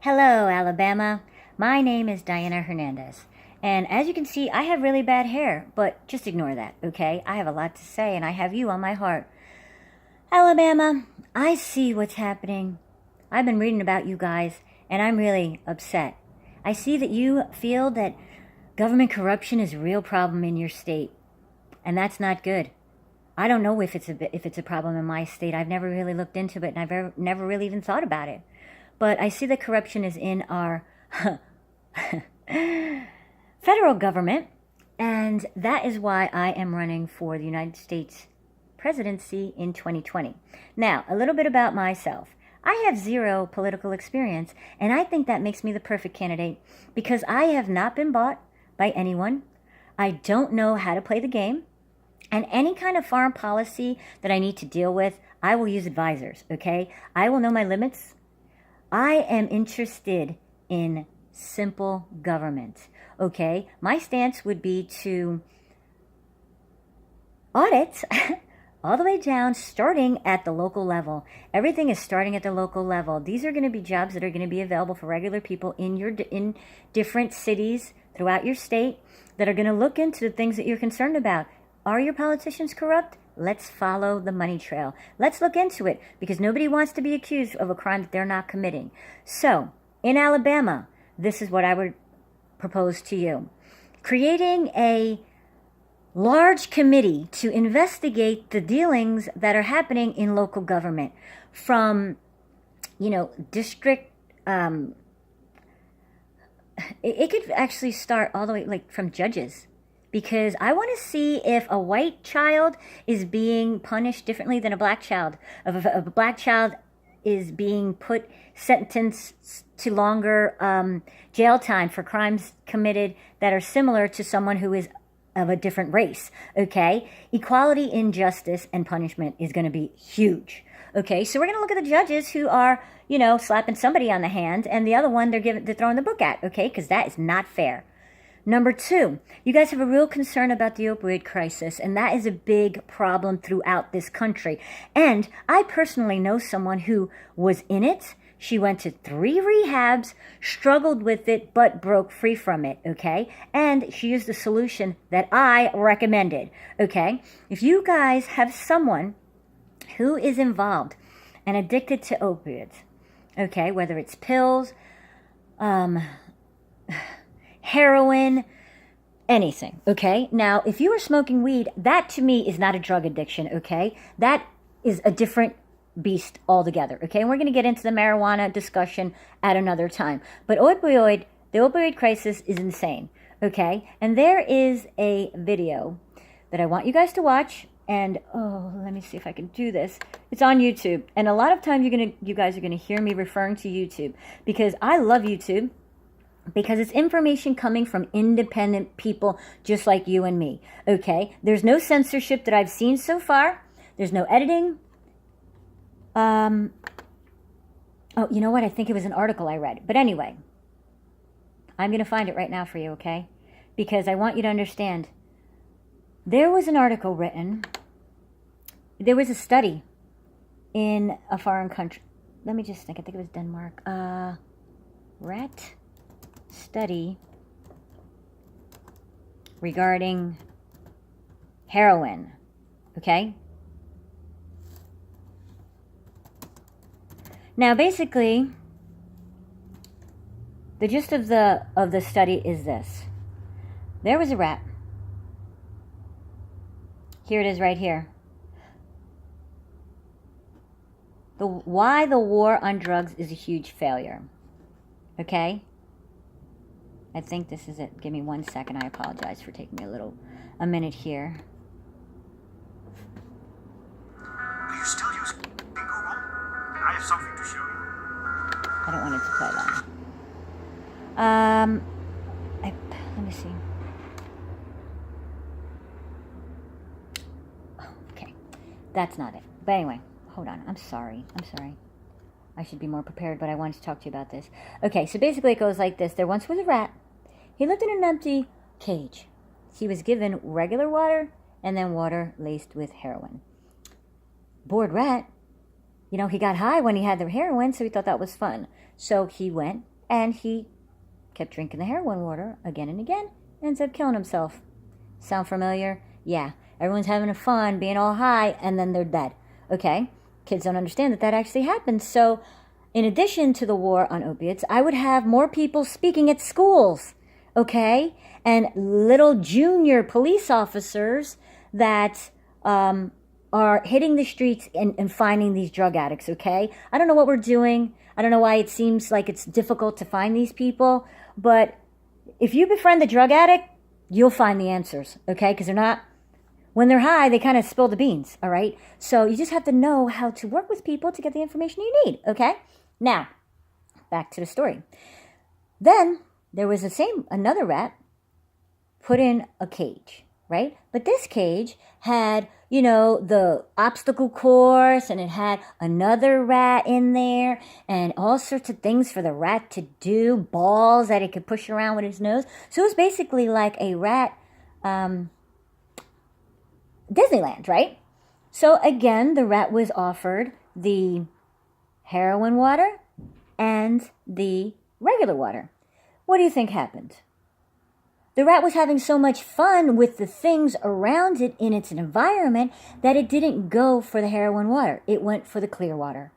Hello, Alabama. My name is Diana Hernandez. And as you can see, I have really bad hair, but just ignore that, okay? I have a lot to say, and I have you on my heart. Alabama, I see what's happening. I've been reading about you guys, and I'm really upset. I see that you feel that government corruption is a real problem in your state, and that's not good. I don't know if it's a problem in my state. I've never really looked into it, and I've never really even thought about it. But I see that corruption is in our federal government, and that is why I am running for the United States presidency in 2020. Now, a little bit about myself. I have zero political experience, and I think that makes me the perfect candidate because I have not been bought by anyone. I don't know how to play the game, and any kind of foreign policy that I need to deal with, I will use advisors, okay? I will know my limits. I am interested in simple government, okay? My stance would be to audit all the way down, starting at the local level. Everything is starting at the local level. These are going to be jobs that are going to be available for regular people in different cities throughout your state that are going to look into the things that you're concerned about. Are your politicians corrupt? Let's follow the money trail. Let's look into it because nobody wants to be accused of a crime that they're not committing. So, in Alabama, this is what I would propose to you. Creating a large committee to investigate the dealings that are happening in local government from, district, it could actually start all the way, like, from judges. Because I want to see if a white child is being punished differently than a black child. If a black child is being sentenced to longer jail time for crimes committed that are similar to someone who is of a different race, okay? Equality in justice and punishment is going to be huge, okay? So we're going to look at the judges who are, slapping somebody on the hand, and the other one they're throwing the book at, okay? Because that is not fair. Number two, you guys have a real concern about the opioid crisis, and that is a big problem throughout this country. And I personally know someone who was in it. She went to 3 rehabs, struggled with it, but broke free from it, okay? And she used the solution that I recommended, okay? If you guys have someone who is involved and addicted to opioids, okay, whether it's pills, heroin, anything, okay? Now, if you are smoking weed, that to me is not a drug addiction, okay? That is a different beast altogether, okay? And we're going to get into the marijuana discussion at another time. But the opioid crisis is insane, okay? And there is a video that I want you guys to watch, and let me see if I can do this. It's on YouTube, and a lot of times you guys are going to hear me referring to YouTube because I love YouTube. Because it's information coming from independent people just like you and me, okay? There's no censorship that I've seen so far. There's no editing. Oh, you know what? I think it was an article I read. But anyway, I'm going to find it right now for you, okay? Because I want you to understand. There was an article written. There was a study in a foreign country. Let me just think. I think it was Denmark. Rat study regarding heroin, okay? Now, basically, the gist of the study is this. There was a rat. Here it is right here. Why the war on drugs is a huge failure, okay? I think this is it. Give me 1 second. I apologize for taking me a minute here. Are you still using Google? I have something to show you. I don't want it to play long. Let me see. Oh, okay. That's not it. But anyway, hold on. I'm sorry. I should be more prepared, but I wanted to talk to you about this. Okay, so basically it goes like this. There once was a rat. He lived in an empty cage. He was given regular water and then water laced with heroin. Bored rat, he got high when he had the heroin, so he thought that was fun. So he went And he kept drinking the heroin water again and again, ends up killing himself. Sound familiar? Yeah. Everyone's having fun, being all high, and then they're dead. Okay? Kids don't understand that actually happens. So, in addition to the war on opiates, I would have more people speaking at schools. Okay? And little junior police officers that are hitting the streets and finding these drug addicts. Okay? I don't know what we're doing. I don't know why it seems like it's difficult to find these people. But if you befriend the drug addict, you'll find the answers, okay? Because when they're high, they kind of spill the beans, all right? So you just have to know how to work with people to get the information you need, okay? Now, back to the story. Then there was another rat put in a cage, right? But this cage had, the obstacle course, and it had another rat in there, and all sorts of things for the rat to do, balls that it could push around with his nose. So it was basically like a rat Disneyland, right? So again, the rat was offered the heroin water and the regular water. What do you think happened? The rat was having so much fun with the things around it in its environment that it didn't go for the heroin water. It went for the clear water.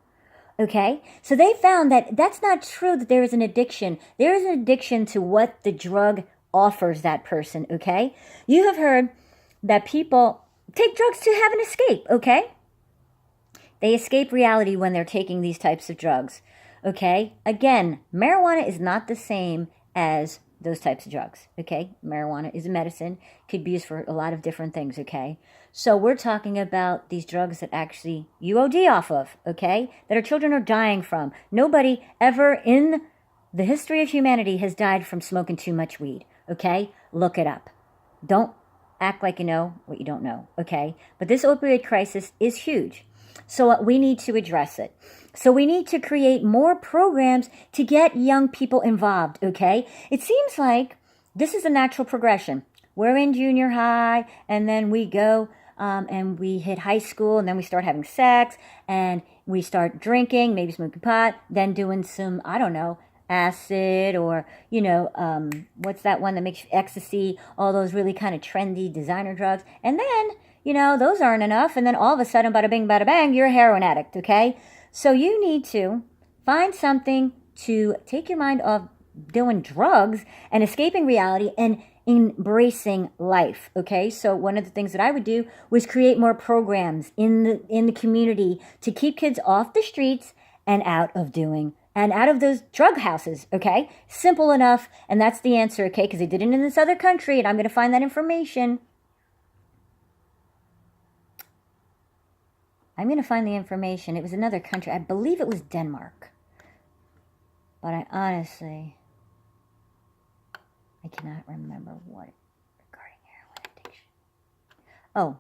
Okay? So they found that that's not true, that there is an addiction. There is an addiction to what the drug offers that person, okay? You have heard that people take drugs to have an escape, okay? They escape reality when they're taking these types of drugs, okay? Again, marijuana is not the same as those types of drugs, okay? Marijuana is a medicine, could be used for a lot of different things, okay? So we're talking about these drugs that actually you OD off of, okay? That our children are dying from. Nobody ever in the history of humanity has died from smoking too much weed, okay? Look it up. Don't act like you know what you don't know, okay? But this opioid crisis is huge. So we need to address it. So we need to create more programs to get young people involved, okay? It seems like this is a natural progression. We're in junior high, and then we go and we hit high school, and then we start having sex, and we start drinking, maybe smoking pot, then doing some, I don't know, acid, or, what's that one that makes ecstasy, all those really kind of trendy designer drugs. And then, those aren't enough. And then all of a sudden, bada bing, bada bang, you're a heroin addict, okay? So you need to find something to take your mind off doing drugs and escaping reality and embracing life, okay? So one of the things that I would do was create more programs in the community to keep kids off the streets and out of those drug houses, okay? Simple enough, and that's the answer, okay? Because they did it in this other country, and I'm going to find that information. I'm going to find the information. It was another country. I believe it was Denmark. But I cannot remember what regarding heroin addiction. Oh,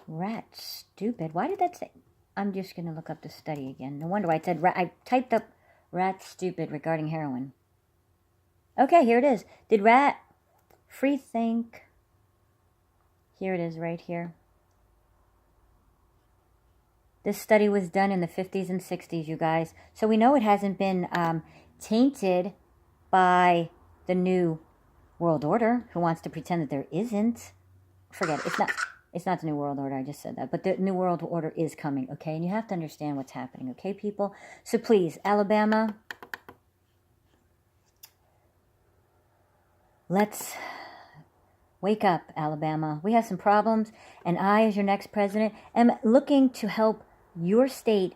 rat stupid. Why did that say? I'm just going to look up the study again. No wonder why it said I typed up rat stupid regarding heroin. Okay, here it is. Did rat free think? Here it is right here. This study was done in the 50s and 60s, you guys. So we know it hasn't been tainted by the New World Order. Who wants to pretend that there isn't? Forget it. It's not the New World Order. I just said that. But the New World Order is coming, okay? And you have to understand what's happening, okay, people? So please, Alabama, let's wake up, Alabama. We have some problems, and I, as your next president, am looking to help your state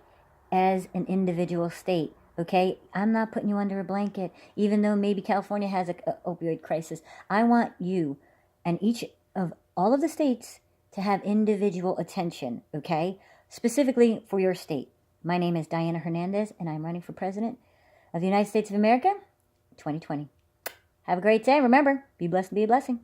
as an individual state, okay? I'm not putting you under a blanket, even though maybe California has an opioid crisis. I want you and each of all of the states to have individual attention, okay? Specifically for your state. My name is Diana Hernandez, and I'm running for president of the United States of America, 2020. Have a great day. Remember, be blessed and be a blessing.